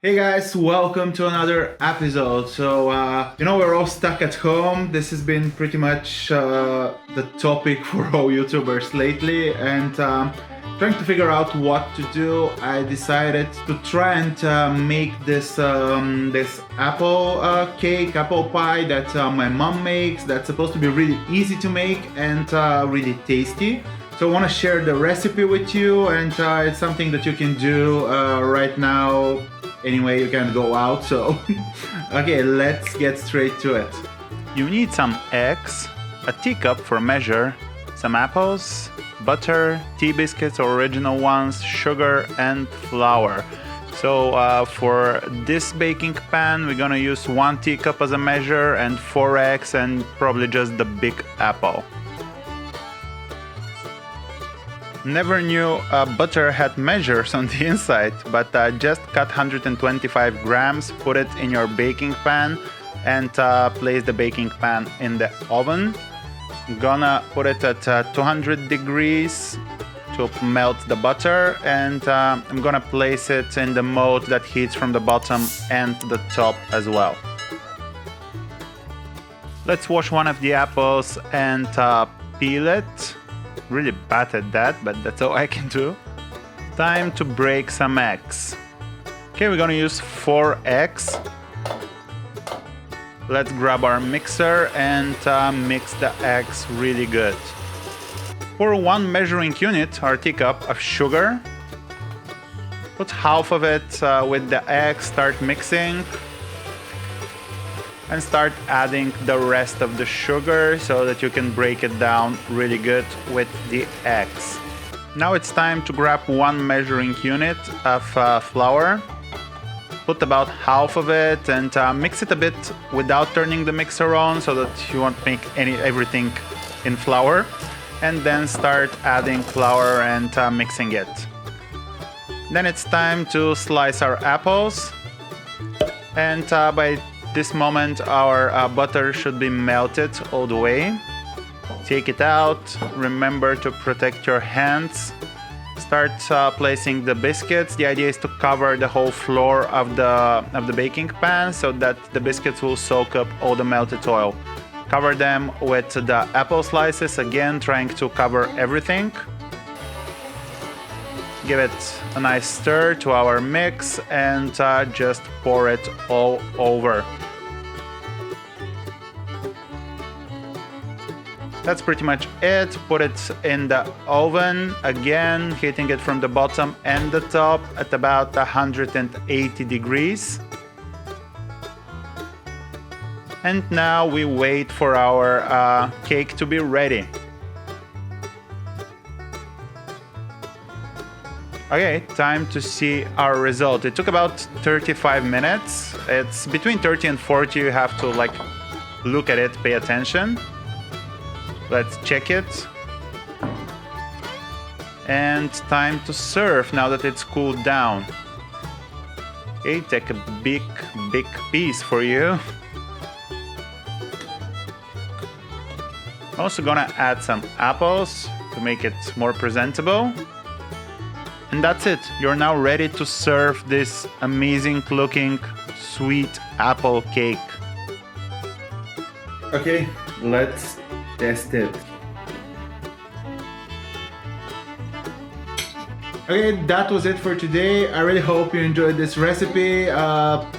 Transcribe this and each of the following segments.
Hey guys, welcome to another episode. We're all stuck at home. This has been pretty much the topic for all YouTubers lately, and trying to figure out what to do. I decided to try and make this apple cake, apple pie that my mom makes. That's supposed to be really easy to make and really tasty. So I want to share the recipe with you, and it's something that you can do right now. Anyway, you can go out, so okay, let's get straight to it. You need some eggs, a teacup for measure, some apples, butter, tea biscuits or original ones, sugar and flour. So for this baking pan, we're gonna use 1 teacup as a measure and 4 eggs and probably just the big apple. Never knew butter had measures on the inside, but just cut 125 grams, put it in your baking pan and place the baking pan in the oven. Gonna put it at 200 degrees to melt the butter, and I'm gonna place it in the mold that heats from the bottom and the top as well. Let's wash one of the apples and peel it. Really bad at that, but that's all I can do. Time to break some eggs. Okay, we're gonna use 4 eggs. Let's grab our mixer and mix the eggs really good. For 1 measuring unit, our teacup of sugar. Put half of it with the eggs, start mixing. And start adding the rest of the sugar so that you can break it down really good with the eggs. Now it's time to grab 1 measuring unit of flour. Put about half of it and mix it a bit without turning the mixer on so that you won't make everything in flour. And then start adding flour and mixing it. Then it's time to slice our apples. And by this moment our butter should be melted all the way. Take it out. Remember to protect your hands. Start placing the biscuits. The idea is to cover the whole floor of the baking pan so that the biscuits will soak up all the melted oil. Cover them with the apple slices, again trying to cover everything. Give it a nice stir to our mix and just pour it all over. That's pretty much it. Put it in the oven, again heating it from the bottom and the top at about 180 degrees. And now we wait for our cake to be ready. Okay, time to see our result. It took about 35 minutes. It's between 30 and 40. You have to look at it, pay attention. Let's check it. And time to serve now that it's cooled down. Okay, take a big piece for you. Also gonna add some apples to make it more presentable. And that's it. You're now ready to serve this amazing looking sweet apple cake. Okay, let's test it. Okay, that was it for today. I really hope you enjoyed this recipe.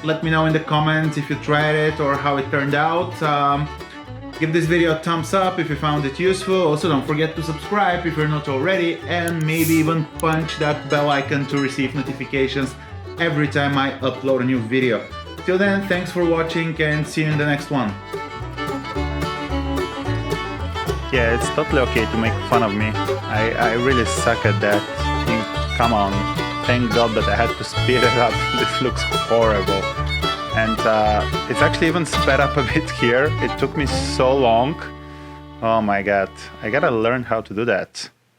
Let me know in the comments if you tried it or how it turned out. Give this video a thumbs up if you found it useful. Also, don't forget to subscribe if you're not already, and maybe even punch that bell icon to receive notifications every time I upload a new video. Till then, thanks for watching and see you in the next one. Yeah, it's totally okay to make fun of me. I really suck at that. Come on. Thank God that I had to speed it up. This looks horrible. And it's actually even sped up a bit here. It took me so long. Oh my God. I gotta learn how to do that.